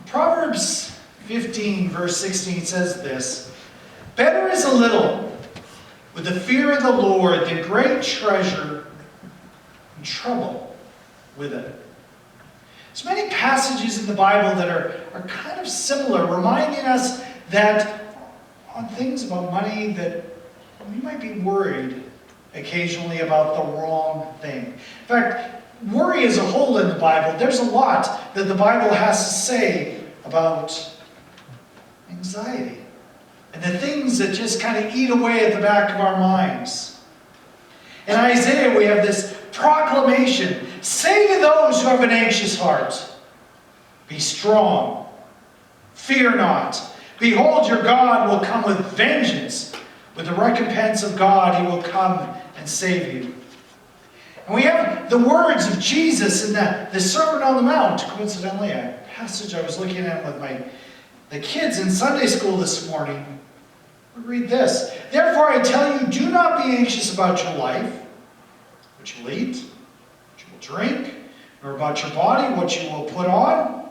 Proverbs 15, verse 16 says this: "Better is a little with the fear of the Lord than great treasure and trouble with it." There's many passages in the Bible that are kind of similar, reminding us that on things about money that we might be worried occasionally about the wrong thing. In fact, worry as a whole in the Bible, there's a lot that the Bible has to say about anxiety and the things that just kind of eat away at the back of our minds. In Isaiah, we have this proclamation: "Say to those who have an anxious heart, be strong, fear not. Behold, your God will come with vengeance. With the recompense of God, he will come and save you." And we have the words of Jesus in the Sermon on the Mount. Coincidentally, a passage I was looking at with the kids in Sunday school this morning. We read this: "Therefore I tell you, do not be anxious about your life, what you will eat, what you will drink, nor about your body, what you will put on.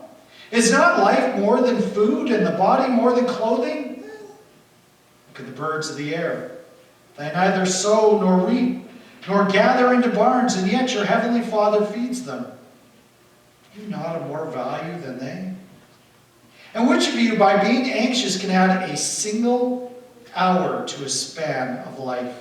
Is not life more than food, and the body more than clothing? Look at the birds of the air. They neither sow nor reap, nor gather into barns, and yet your heavenly Father feeds them. Are you not of more value than they? And which of you, by being anxious, can add a single hour to a span of life?"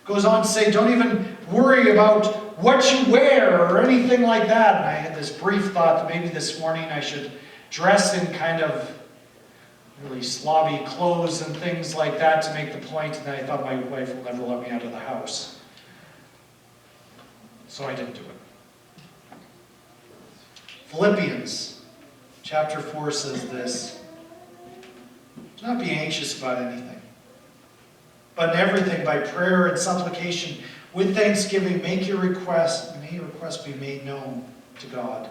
Goes on to say, don't even worry about what you wear or anything like that. And I had this brief thought that maybe this morning I should dress in kind of really slobby clothes and things like that to make the point, and I thought my wife will never let me out of the house. So I didn't do it. Philippians chapter 4 says this: "Do not be anxious about anything, but in everything by prayer and supplication with thanksgiving may your requests be made known to God."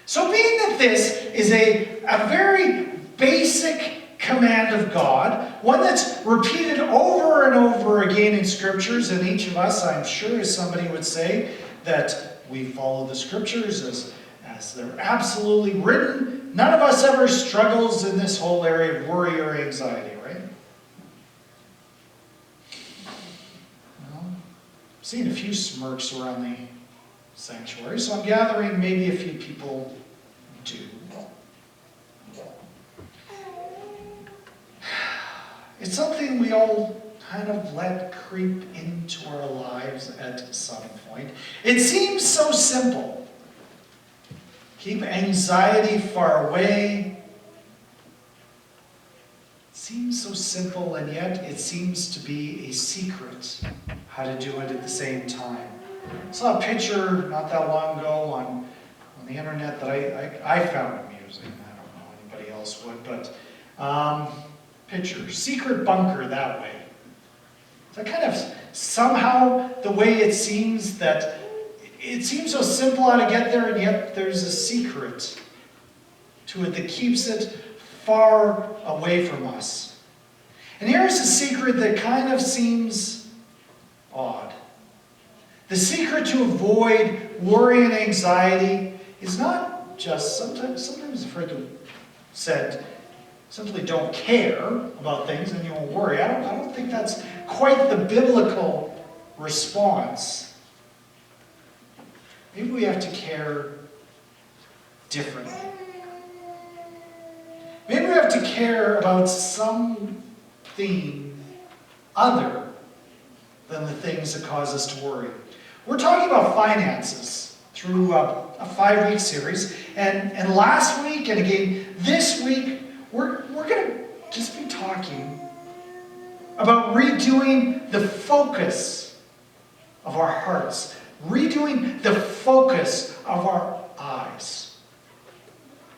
So being that this is a very basic command of God, one that's repeated over and over again in scriptures, and each of us, I'm sure, as somebody would say, that we follow the scriptures as they're absolutely written. None of us ever struggles in this whole area of worry or anxiety, right? Well, I'm seeing a few smirks around the sanctuary, so I'm gathering maybe a few people do. It's something we all kind of let creep into our lives at some point. It seems so simple. Keep anxiety far away. It seems so simple, and yet it seems to be a secret how to do it at the same time. I saw a picture not that long ago on the internet that I found amusing. I don't know anybody else would, but picture, secret bunker that way. So kind of somehow the way it seems that it seems so simple how to get there, and yet there's a secret to it that keeps it far away from us. And here's a secret that kind of seems odd. The secret to avoid worry and anxiety is not just, sometimes I've heard them said, simply don't care about things and you won't worry. I don't think that's quite the biblical response. Maybe we have to care differently. Maybe we have to care about something other than the things that cause us to worry. We're talking about finances through a 5-week series, and last week and again this week we're going to just be talking about redoing the focus of our hearts, redoing the focus of our eyes.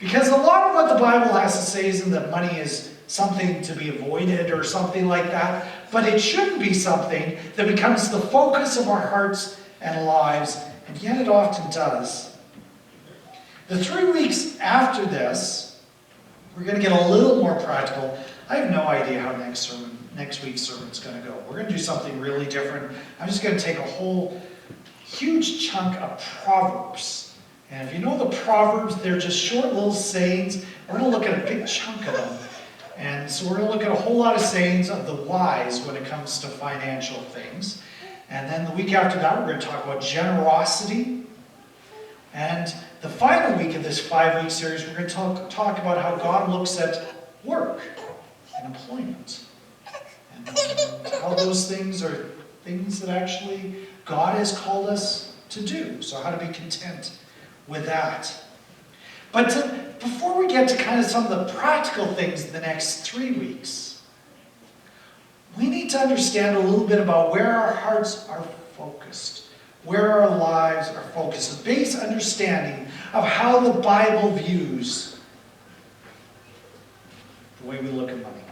Because a lot of what the Bible has to say isn't that money is something to be avoided or something like that, but it shouldn't be something that becomes the focus of our hearts and lives, and yet it often does. The 3 weeks after this, we're going to get a little more practical. I have no idea how next week's sermon is going to go. We're going to do something really different. I'm just going to take a whole huge chunk of Proverbs And if you know the Proverbs, they're just short little sayings. We're going to look at a big chunk of them. And so we're going to look at a whole lot of sayings of the wise when it comes to financial things. And then the week after that, we're going to talk about generosity. And the final week of this 5-week series, we're going to talk about how God looks at work and employment. And how those things are things that actually God has called us to do. So how to be content with that. But before we get to kind of some of the practical things in the next 3 weeks, we need to understand a little bit about where our hearts are focused, where our lives are focused, a base understanding of how the Bible views the way we look at money.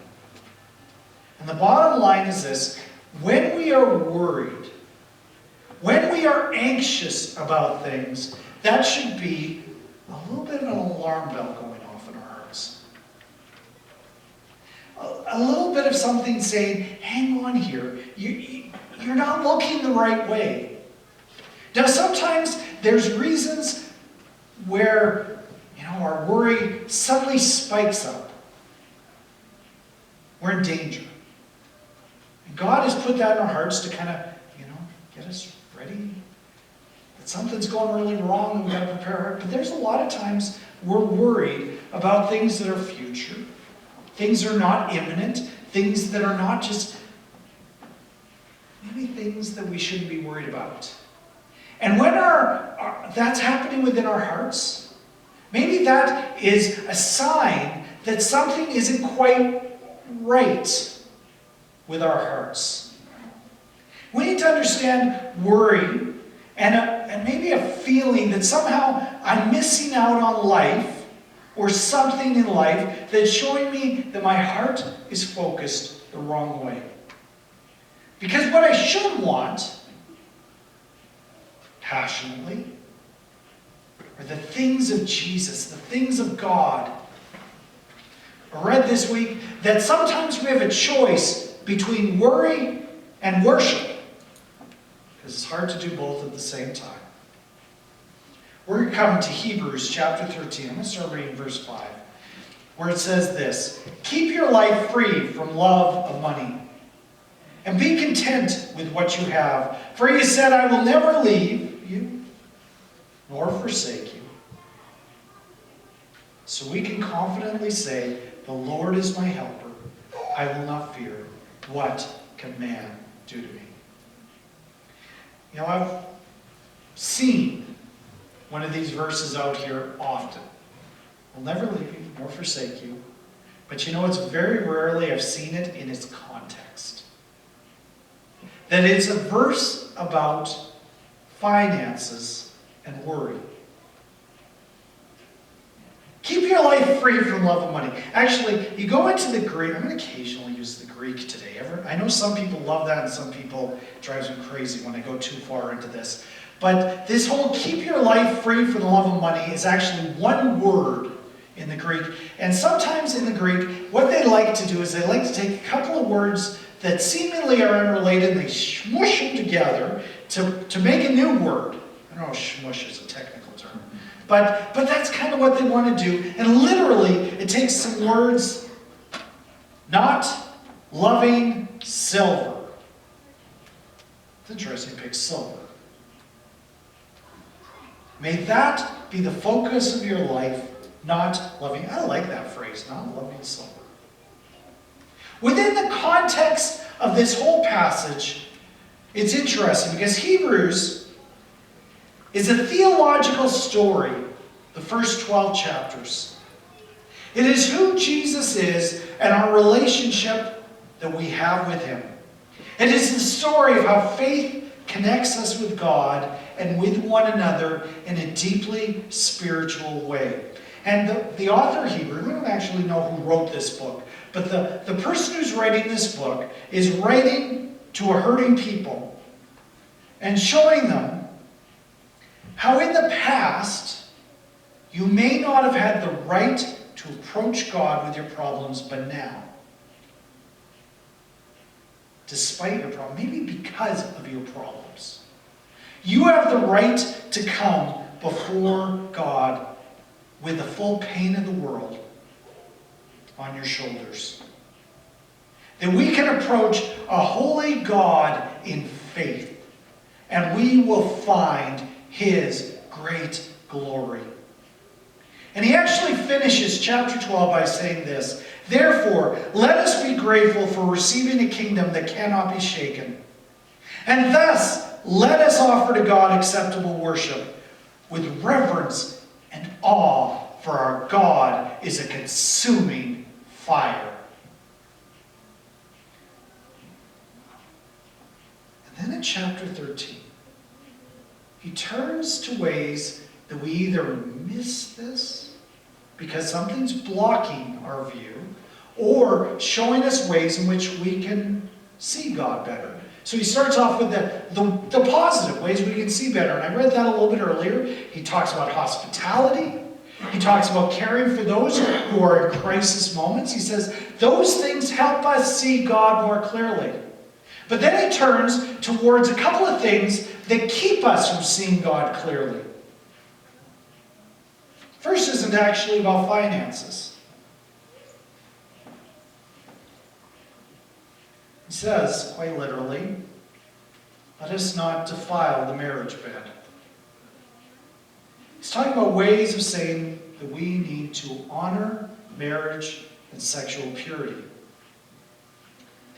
And the bottom line is this: when we are worried, when we are anxious about things, that should be a little bit of an alarm bell going off in our hearts. A little bit of something saying, hang on here, you're not looking the right way. Now sometimes there's reasons where our worry suddenly spikes up. We're in danger. And God has put that in our hearts to kind of, get us ready. That something's going really wrong and we've got to prepare our heart. But there's a lot of times we're worried about things that are future, things that are not imminent, things that are not just maybe things that we shouldn't be worried about. And when that's happening within our hearts, maybe that is a sign that something isn't quite right with our hearts. We need to understand worry and maybe a feeling that somehow I'm missing out on life or something in life that's showing me that my heart is focused the wrong way. Because what I should want passionately are the things of Jesus, the things of God. I read this week that sometimes we have a choice between worry and worship, because it's hard to do both at the same time. We're coming to Hebrews chapter 13. I'm going to start reading verse 5, where it says this: keep your life free from love of money, and be content with what you have. For he said, I will never leave you, nor forsake you. So we can confidently say, the Lord is my helper. I will not fear. What can man do to me? I've seen one of these verses out here often. I'll never leave you nor forsake you. But it's very rarely I've seen it in its context. That it's a verse about finances and worry. Keep your life free from love of money. Actually, you go into the Greek. I'm going to occasionally use the Greek today. I know some people love that and some people it drives them crazy when I go too far into this. But this whole keep your life free from the love of money is actually one word in the Greek. And sometimes in the Greek, what they like to do is they like to take a couple of words that seemingly are unrelated and they smush them together to make a new word. I don't know if smush is a technical term. But that's kind of what they want to do. And literally, it takes some words, not loving silver. It's interesting to pick silver. May that be the focus of your life, not loving. I like that phrase, not loving silver. Within the context of this whole passage, it's interesting because Hebrews is a theological story, the first 12 chapters. It is who Jesus is and our relationship that we have with him. It is the story of how faith connects us with God and with one another in a deeply spiritual way. And the author of Hebrews, we don't actually know who wrote this book, but the person who's writing this book is writing to a hurting people and showing them how in the past you may not have had the right to approach God with your problems, but now, despite your problem, maybe because of your problems, you have the right to come before God with the full pain of the world on your shoulders. That we can approach a holy God in faith, and we will find His great glory. And he actually finishes chapter 12 by saying this: "Therefore, let us be grateful for receiving a kingdom that cannot be shaken. And thus, let us offer to God acceptable worship with reverence and awe, for our God is a consuming fire." And then in chapter 13, he turns to ways that we either miss this because something's blocking our view, or showing us ways in which we can see God better. So he starts off with the positive ways we can see better. And I read that a little bit earlier. He talks about hospitality. He talks about caring for those who are in crisis moments. He says those things help us see God more clearly. But then he turns towards a couple of things that keep us from seeing God clearly. First isn't actually about finances. He says, quite literally, let us not defile the marriage bed. He's talking about ways of saying that we need to honor marriage and sexual purity.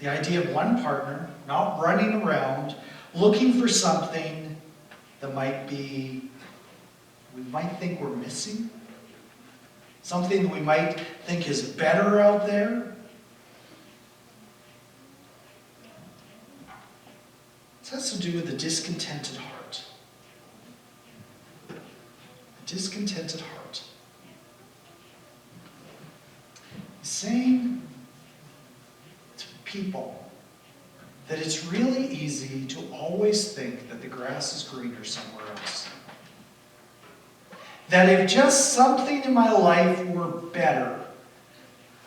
The idea of one partner not running around looking for something that we might think we're missing. Something that we might think is better out there. This has to do with the discontented heart. The discontented heart. He's saying to people that it's really easy to always think that the grass is greener somewhere else. That if just something in my life were better,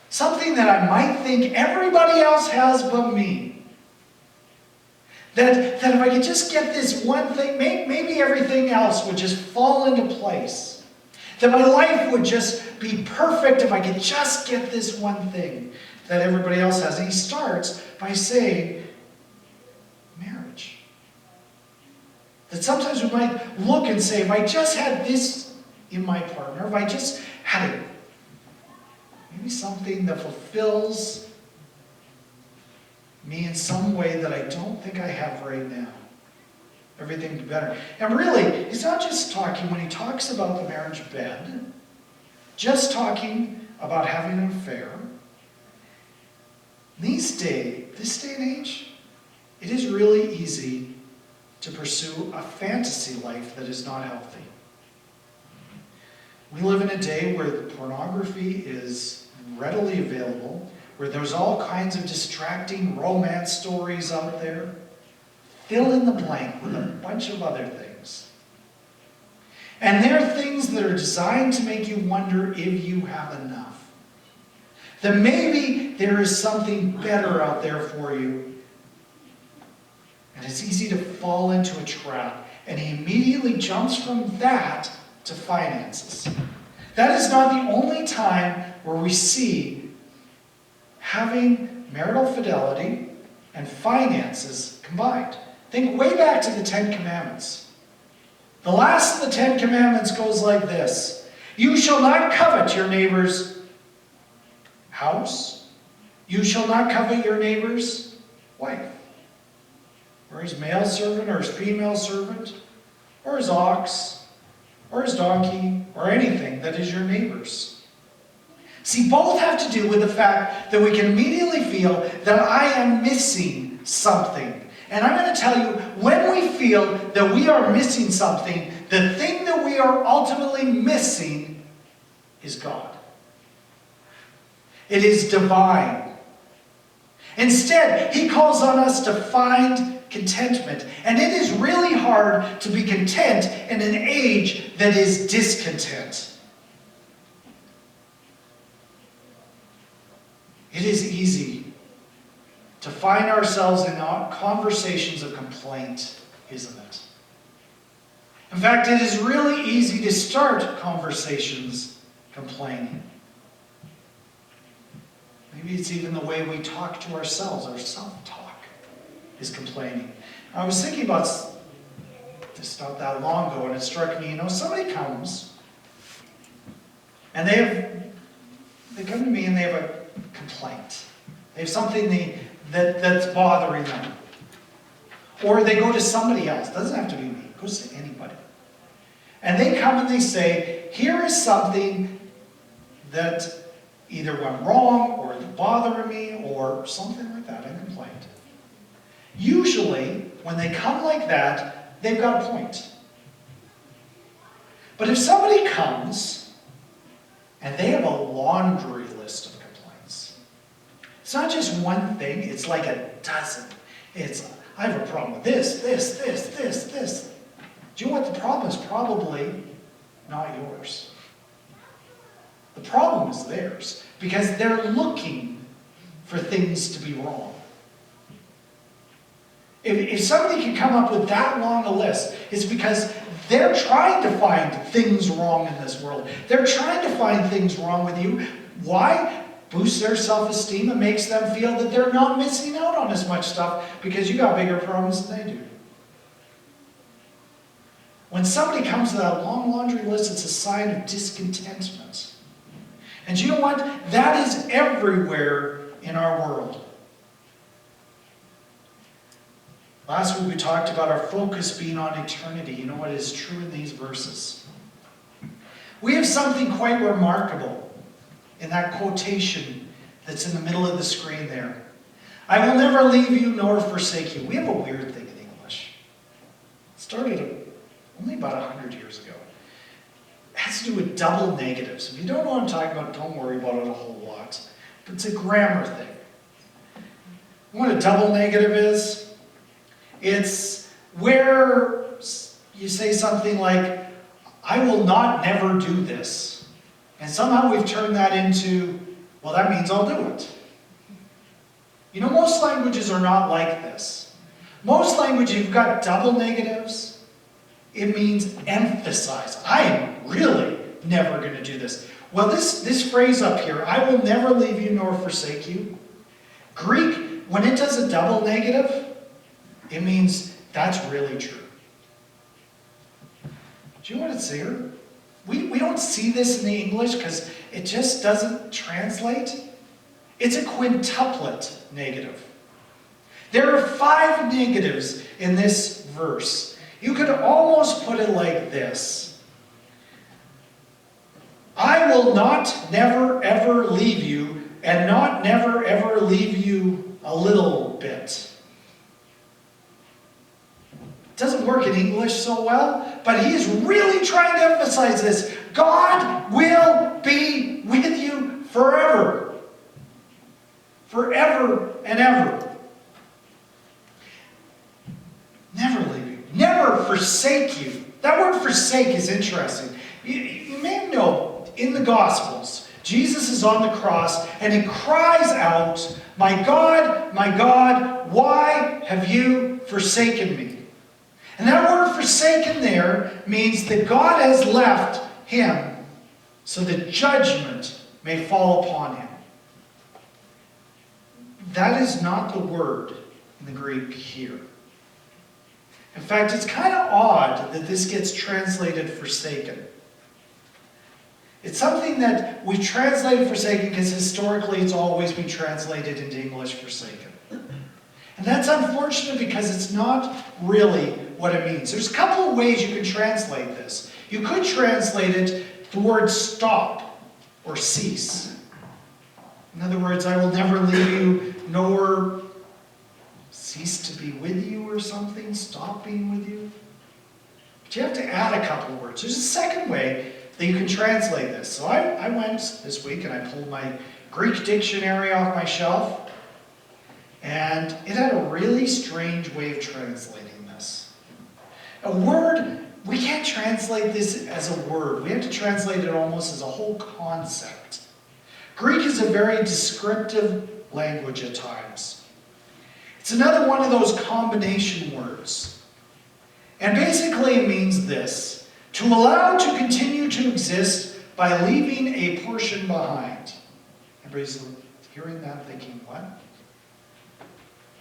something that I might think everybody else has but me, that if I could just get this one thing, maybe everything else would just fall into place. That my life would just be perfect if I could just get this one thing that everybody else has. And he starts by saying, marriage. That sometimes we might look and say, if I just had this in my partner, if I just had it, maybe something that fulfills me in some way that I don't think I have right now, everything would be better. And really, he's not just talking, when he talks about the marriage bed, just talking about having an affair. This day and age, it is really easy to pursue a fantasy life that is not healthy. We live in a day where pornography is readily available, where there's all kinds of distracting romance stories out there. Fill in the blank with a bunch of other things. And they're things that are designed to make you wonder if you have enough. That maybe there is something better out there for you. And it's easy to fall into a trap. And he immediately jumps from that to finances. That is not the only time where we see having marital fidelity and finances combined. Think way back to the Ten Commandments. The last of the Ten Commandments goes like this: you shall not covet your neighbor's house. You shall not covet your neighbor's wife, or his male servant, or his female servant, or his ox, or his donkey, or anything that is your neighbor's. See, both have to do with the fact that we can immediately feel that I am missing something. And I'm going to tell you, when we feel that we are missing something, the thing that we are ultimately missing is God. It is divine. Instead, he calls on us to find contentment. And it is really hard to be content in an age that is discontent. It is easy to find ourselves in conversations of complaint, isn't it? In fact, it is really easy to start conversations complaining. Maybe it's even the way we talk to ourselves. Our self-talk is complaining. I was thinking about this not that long ago, and it struck me, somebody comes, and they come to me and they have a complaint. They have something that's bothering them. Or they go to somebody else. It doesn't have to be me. It goes to anybody. And they come and they say, here is something that either went wrong or is bothering me or something like that, a complaint. Usually, when they come like that, they've got a point. But if somebody comes and they have a laundry list of complaints, it's not just one thing, it's like a dozen. I have a problem with this. Do you know what the problem is? Probably not yours. The problem is theirs, because they're looking for things to be wrong. If somebody can come up with that long a list, it's because they're trying to find things wrong in this world. They're trying to find things wrong with you. Why? Boosts their self-esteem and makes them feel that they're not missing out on as much stuff because you got bigger problems than they do. When somebody comes to that long laundry list, it's a sign of discontentment. And you know what? That is everywhere in our world. Last week we talked about our focus being on eternity. You know what is true in these verses? We have something quite remarkable in that quotation that's in the middle of the screen there. I will never leave you nor forsake you. We have a weird thing in English. It started only about 100 years ago. It has to do with double negatives. If you don't know what I'm talking about, don't worry about it a whole lot. But it's a grammar thing. What a double negative is? It's where you say something like, I will not never do this. And somehow we've turned that into, well, that means I'll do it. Most languages are not like this. Most languages, you've got double negatives. It means emphasize. I am really never going to do this. Well, this phrase up here, I will never leave you nor forsake you. Greek, when it does a double negative, it means that's really true. Do you know what it's here? We don't see this in the English because it just doesn't translate. It's a quintuplet negative. There are 5 negatives in this verse. You could almost put it like this. I will not never ever leave you, and not never ever leave you a little bit. Doesn't work in English so well, but he is really trying to emphasize this. God will be with you forever. Forever and ever. Never leave you. Never forsake you. That word forsake is interesting. You may know in the Gospels, Jesus is on the cross and he cries out, my God, why have you forsaken me? And that word forsaken there means that God has left him so that judgment may fall upon him. That is not the word in the Greek here. In fact, it's kind of odd that this gets translated forsaken. It's something that we translated forsaken because historically it's always been translated into English forsaken. And that's unfortunate because it's not really what it means. There's a couple of ways you can translate this. You could translate it the word stop or cease. In other words, I will never leave you nor cease to be with you or something, stop being with you. But you have to add a couple of words. There's a second way that you can translate this. So I went this week and I pulled my Greek dictionary off my shelf, and it had a really strange way of translating this. A word, we can't translate this as a word. We have to translate it almost as a whole concept. Greek is a very descriptive language at times. It's another one of those combination words. And basically it means this: to allow to continue to exist by leaving a portion behind. Everybody's hearing that thinking, what?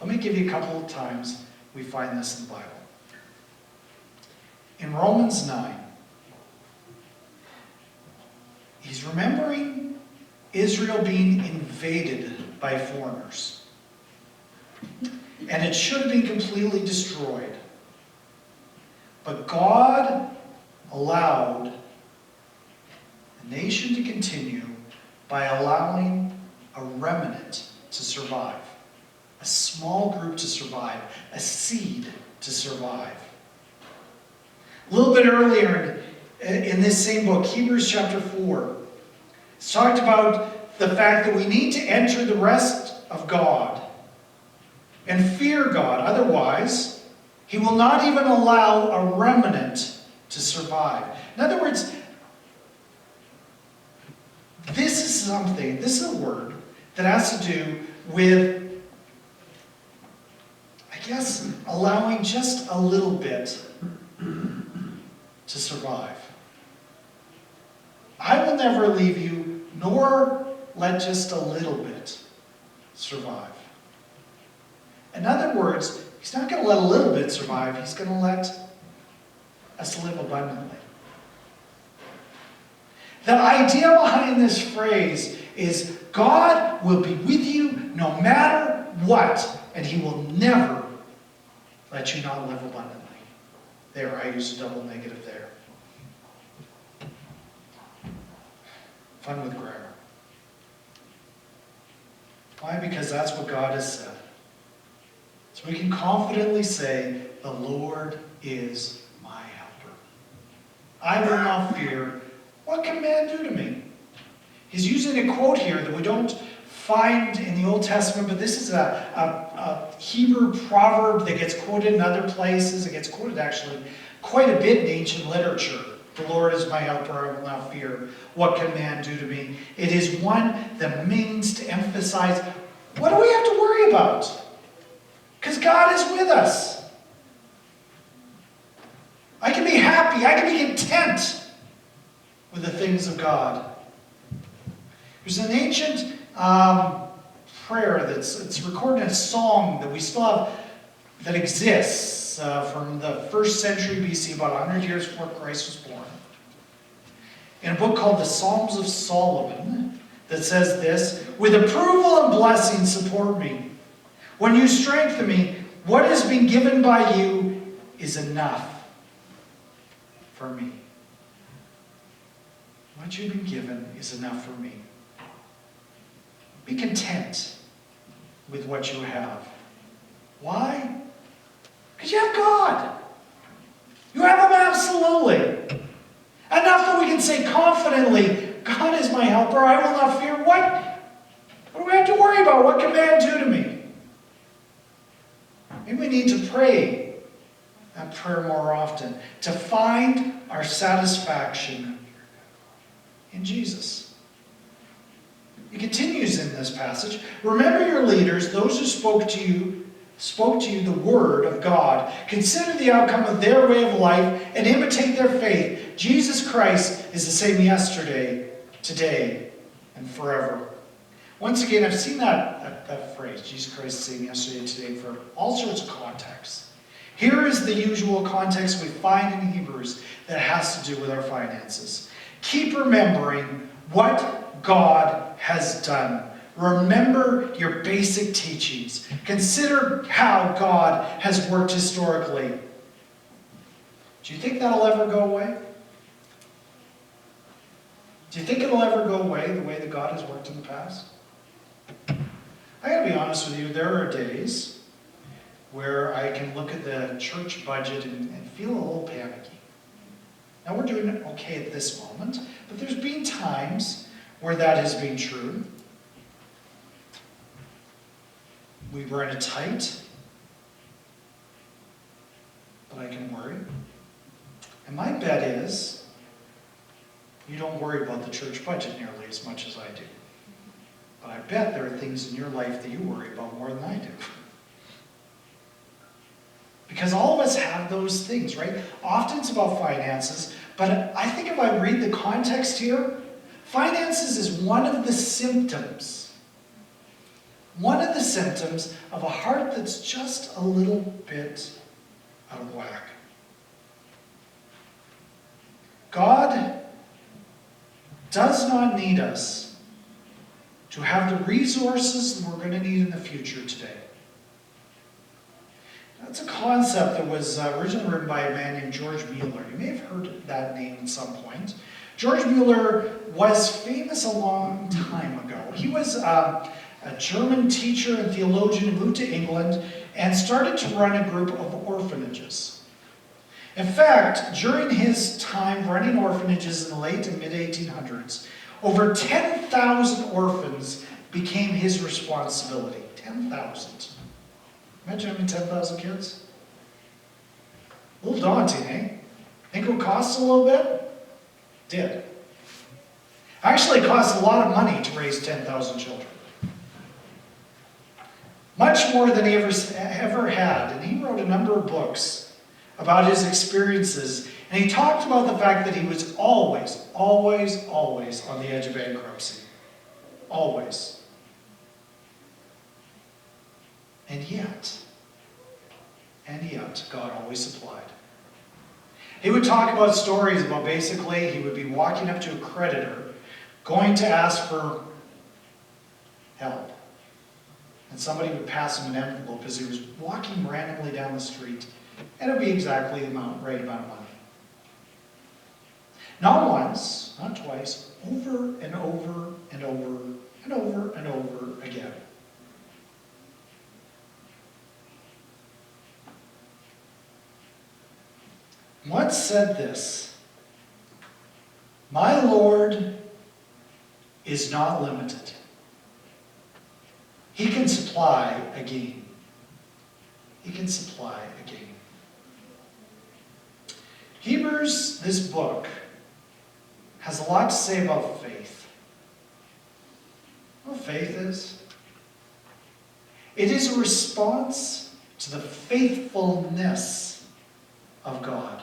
Let me give you a couple of times we find this in the Bible. In Romans 9, he's remembering Israel being invaded by foreigners. And it should have been completely destroyed. But God allowed the nation to continue by allowing a remnant to survive. A small group to survive. A seed to survive. A little bit earlier in this same book, Hebrews chapter 4, it's talked about the fact that we need to enter the rest of God and fear God. Otherwise, He will not even allow a remnant to survive. In other words, this is a word that has to do with, I guess, allowing just a little bit to survive. I will never leave you, nor let just a little bit survive. In other words, He's not going to let a little bit survive. He's going to let us live abundantly. The idea behind this phrase is God will be with you no matter what, and He will never let you not live abundantly. There, I used a double negative there. Fun with grammar. Why? Because that's what God has said. So we can confidently say, the Lord is my helper. I will not fear. What can man do to me? He's using a quote here that we don't find in the Old Testament, but this is a Hebrew proverb that gets quoted in other places. It gets quoted actually quite a bit in ancient literature. The Lord is my helper, I will not fear. What can man do to me? It is one that means to emphasize, what do we have to worry about? Because God is with us. I can be happy, I can be content with the things of God. There's an ancient prayer it's recorded in a song that we still have, that exists from the 1st century BC, about 100 years before Christ was born. In a book called the Psalms of Solomon, that says this: with approval and blessing support me. When you strengthen me, what has been given by you is enough for me. What you've been given is enough for me. Be content with what you have. Why? Because you have God. You have Him absolutely. Enough that we can say confidently, God is my helper, I will not fear. What do we have to worry about? What can man do to me? Maybe we need to pray that prayer more often, to find our satisfaction in Jesus. He continues in this passage. Remember your leaders, those who spoke to you the word of God. Consider the outcome of their way of life and imitate their faith. Jesus Christ is the same yesterday, today, and forever. Once again, I've seen that phrase, Jesus Christ is the same yesterday, today, for all sorts of contexts. Here is the usual context we find in Hebrews that has to do with our finances. Keep remembering what God has done. Remember your basic teachings. Consider how God has worked historically. Do you think that'll ever go away? Do you think it'll ever go away the way that God has worked in the past? I gotta be honest with you, there are days where I can look at the church budget and feel a little panicky. Now we're doing it okay at this moment, but there's been times where that has been true. We run it tight, but I can worry. And my bet is you don't worry about the church budget nearly as much as I do. But I bet there are things in your life that you worry about more than I do. Because all of us have those things, right? Often it's about finances, but I think if I read the context here, finances is one of the symptoms. One of the symptoms of a heart that's just a little bit out of whack. God does not need us to have the resources that we're going to need in the future today. That's a concept that was originally written by a man named George Mueller. You may have heard that name at some point. George Mueller was famous a long time ago. He was a German teacher and theologian who moved to England and started to run a group of orphanages. In fact, during his time running orphanages in the late and mid-1800s, over 10,000 orphans became his responsibility. 10,000. Imagine having 10,000 kids. A little daunting, eh? Think it would cost a little bit? Did. Actually, it cost a lot of money to raise 10,000 children. Much more than he ever had. And he wrote a number of books about his experiences. And he talked about the fact that he was always on the edge of bankruptcy. Always. And yet, God always supplied. He would talk about stories about basically he would be walking up to a creditor, going to ask for help. And somebody would pass him an envelope as he was walking randomly down the street, and it would be exactly the right amount of money. Not once, not twice, over and over and over and over and over again. Once said this, "My Lord is not limited. He can supply again." He can supply again. Hebrews, this book, has a lot to say about faith. What faith is? It is a response to the faithfulness of God.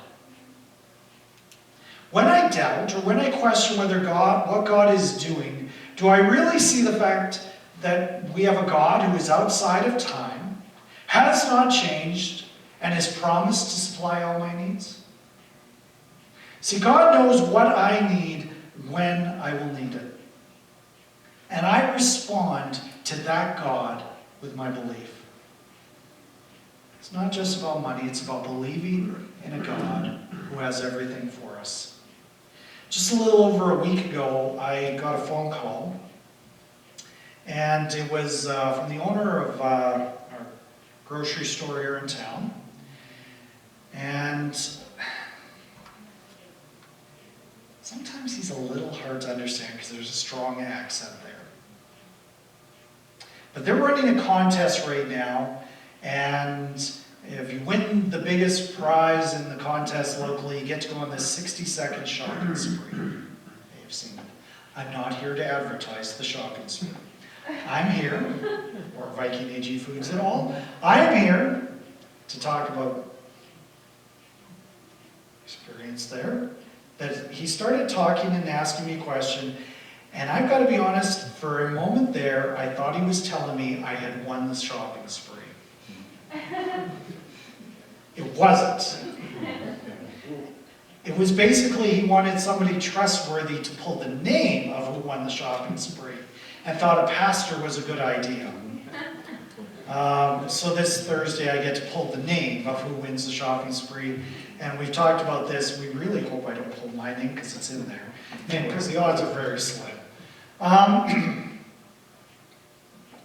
When I doubt or when I question what God is doing, do I really see the fact that we have a God who is outside of time, has not changed, and has promised to supply all my needs? See, God knows what I need when I will need it. And I respond to that God with my belief. It's not just about money, it's about believing in a God who has everything for us. Just a little over a week ago, I got a phone call, and it was from the owner of our grocery store here in town. And sometimes he's a little hard to understand because there's a strong accent there. But they're running a contest right now, and if you win the biggest prize in the contest locally, you get to go on this 60-second shopping spree. You've seen it. I'm not here to advertise the shopping spree. I'm here, or Viking AG Foods at all, I'm here to talk about experience there. That he started talking and asking me a question, and I've got to be honest, for a moment there, I thought he was telling me I had won the shopping spree. It wasn't. It was basically he wanted somebody trustworthy to pull the name of who won the shopping spree, and thought a pastor was a good idea. So this Thursday I get to pull the name of who wins the shopping spree, and we've talked about this. We really hope I don't pull my name because it's in there. Anyways, the odds are very slim. But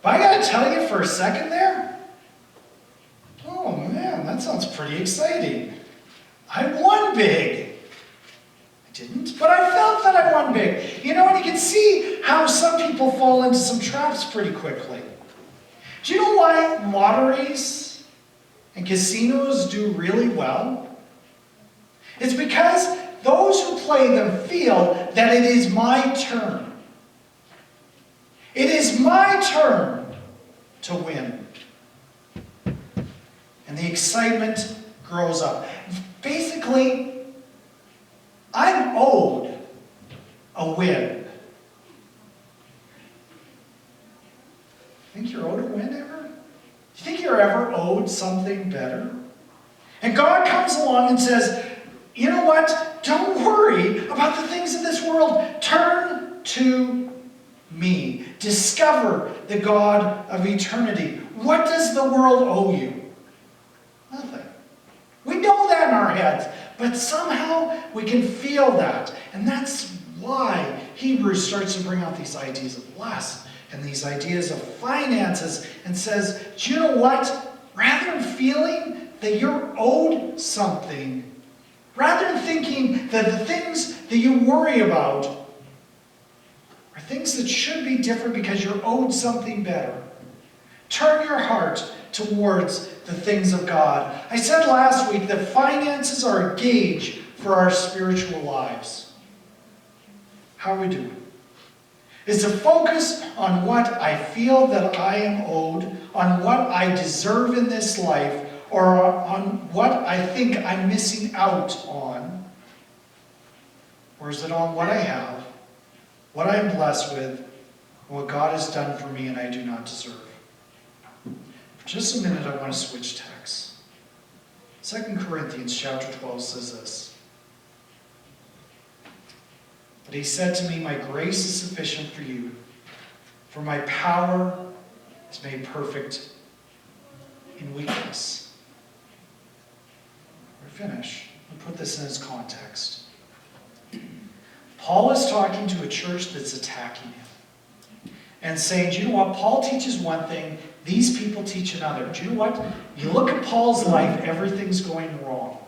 I gotta tell you for a second there, oh man, that sounds pretty exciting. I won big. I didn't, but I felt that I won big. You know, and you can see how some people fall into some traps pretty quickly. Do you know why lotteries and casinos do really well? It's because those who play them feel that it is my turn. It is my turn to win. and the excitement grows up. Basically, I'm owed a win. Think you're owed a win ever? Do you think you're ever owed something better? And God comes along and says, you know what? Don't worry about the things of this world. Turn to me. Discover the God of eternity. What does the world owe you? Nothing. We know that in our heads, but somehow we can feel that. And that's why Hebrews starts to bring out these ideas of lust and these ideas of finances and says, do you know what? Rather than feeling that you're owed something, rather than thinking that the things that you worry about are things that should be different because you're owed something better, turn your heart towards the things of God. I said last week that finances are a gauge for our spiritual lives. How are we doing? Is to focus on what I feel that I am owed, on what I deserve in this life, or on what I think I'm missing out on? Or is it on what I have, what I am blessed with, and what God has done for me and I do not deserve? For just a minute, I want to switch texts. 2 Corinthians chapter 12 says this. But he said to me, my grace is sufficient for you, for my power is made perfect in weakness. We're finished. We'll put this in its context. Paul is talking to a church that's attacking him and saying, do you know what? Paul teaches one thing, these people teach another. Do you know what? You look at Paul's life, everything's going wrong.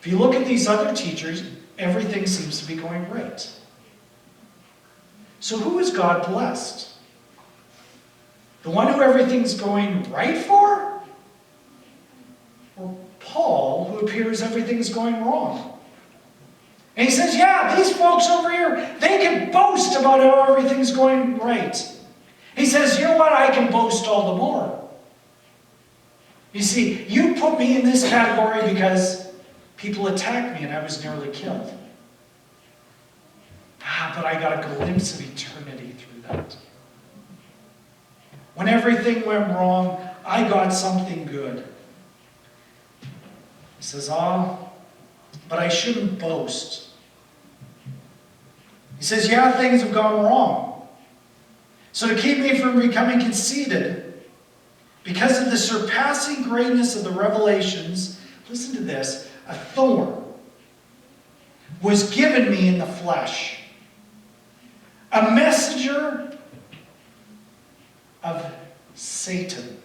If you look at these other teachers, everything seems to be going right. So who is God blessed? The one who everything's going right for? Or Paul, who appears everything's going wrong? And he says, yeah, these folks over here, they can boast about how everything's going right. He says, you know what? I can boast all the more. You see, you put me in this category because people attacked me and I was nearly killed. But I got a glimpse of eternity through that. When everything went wrong, I got something good. He says, but I shouldn't boast. He says, yeah, things have gone wrong. So to keep me from becoming conceited, because of the surpassing greatness of the revelations, listen to this, a thorn was given me in the flesh, a messenger of Satan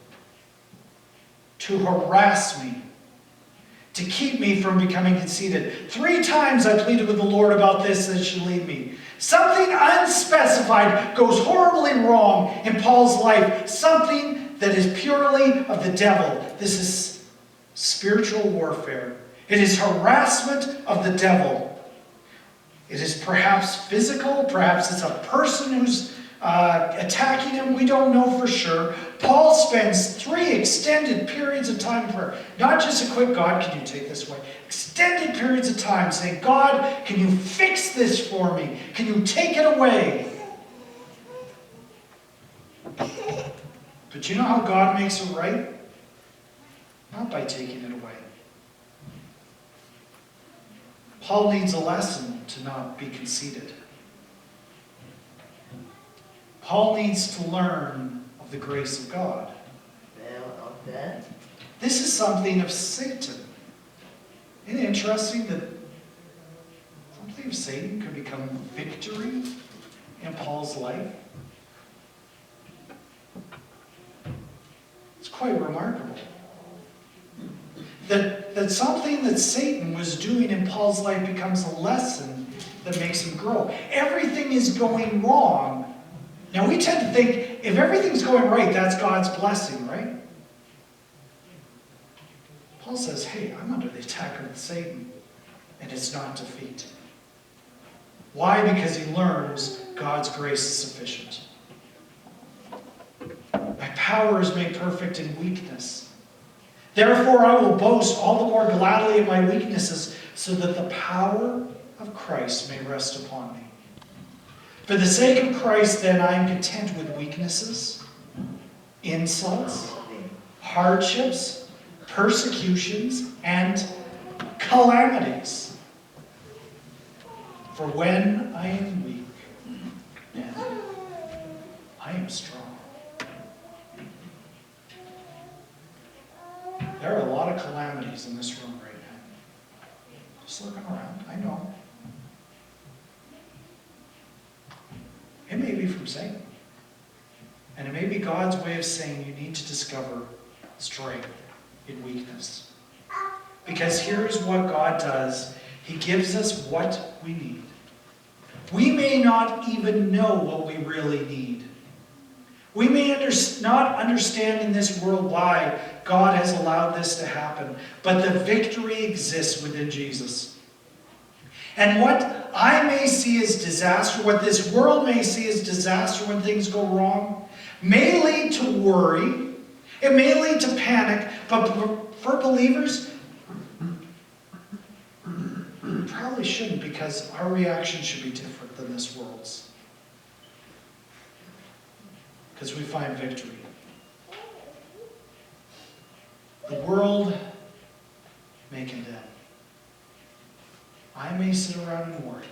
to harass me, to keep me from becoming conceited. 3 times I pleaded with the Lord about this, that should lead me. Something unspecified goes horribly wrong in Paul's life. Something that is purely of the devil. This is spiritual warfare. It is harassment of the devil. It is perhaps physical. Perhaps it's a person who's attacking him. We don't know for sure. Paul spends 3 extended periods of time in prayer. Not just a quick, God, can you take this away? Extended periods of time saying, God, can you fix this for me? Can you take it away? But you know how God makes it right? Not by taking it away. Paul needs a lesson to not be conceited. Paul needs to learn of the grace of God. This is something of Satan. Isn't it interesting that something of Satan could become victory in Paul's life? It's quite remarkable. That something that Satan was doing in Paul's life becomes a lesson that makes him grow. Everything is going wrong. Now we tend to think, if everything's going right, that's God's blessing, right? Paul says, hey, I'm under the attack of Satan, and it's not defeat. Why? Because he learns God's grace is sufficient. My power is made perfect in weakness. Therefore I will boast all the more gladly of my weaknesses, so that the power of Christ may rest upon me. For the sake of Christ, then, I am content with weaknesses, insults, hardships, persecutions, and calamities. For when I am weak, then I am strong. There are a lot of calamities in this room right now. Just looking around, I know. It may be from Satan. And it may be God's way of saying you need to discover strength in weakness. Because here's what God does. He gives us what we need. We may not even know what we really need. We may not understand in this world why God has allowed this to happen, but the victory exists within Jesus. And what I may see as disaster, what this world may see as disaster when things go wrong, may lead to worry, it may lead to panic, but for believers, it probably shouldn't, because our reaction should be different than this world's. Because we find victory. The world may condemn. I may sit around and worry.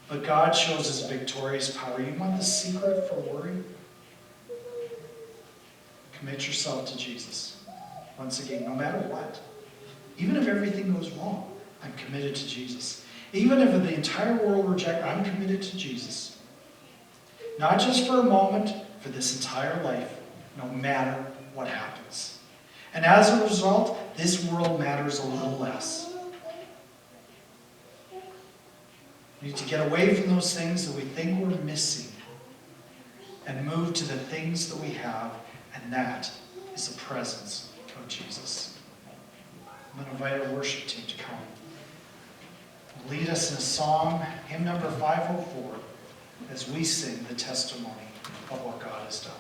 But God shows His victorious power. You want the secret for worry? Commit yourself to Jesus. Once again, no matter what. Even if everything goes wrong, I'm committed to Jesus. Even if the entire world rejects, I'm committed to Jesus. Not just for a moment, for this entire life, no matter what happens. And as a result, this world matters a little less. We need to get away from those things that we think we're missing and move to the things that we have, and that is the presence of Jesus. I'm going to invite our worship team to come. Lead us in a song, hymn number 504, as we sing the testimony of what God has done.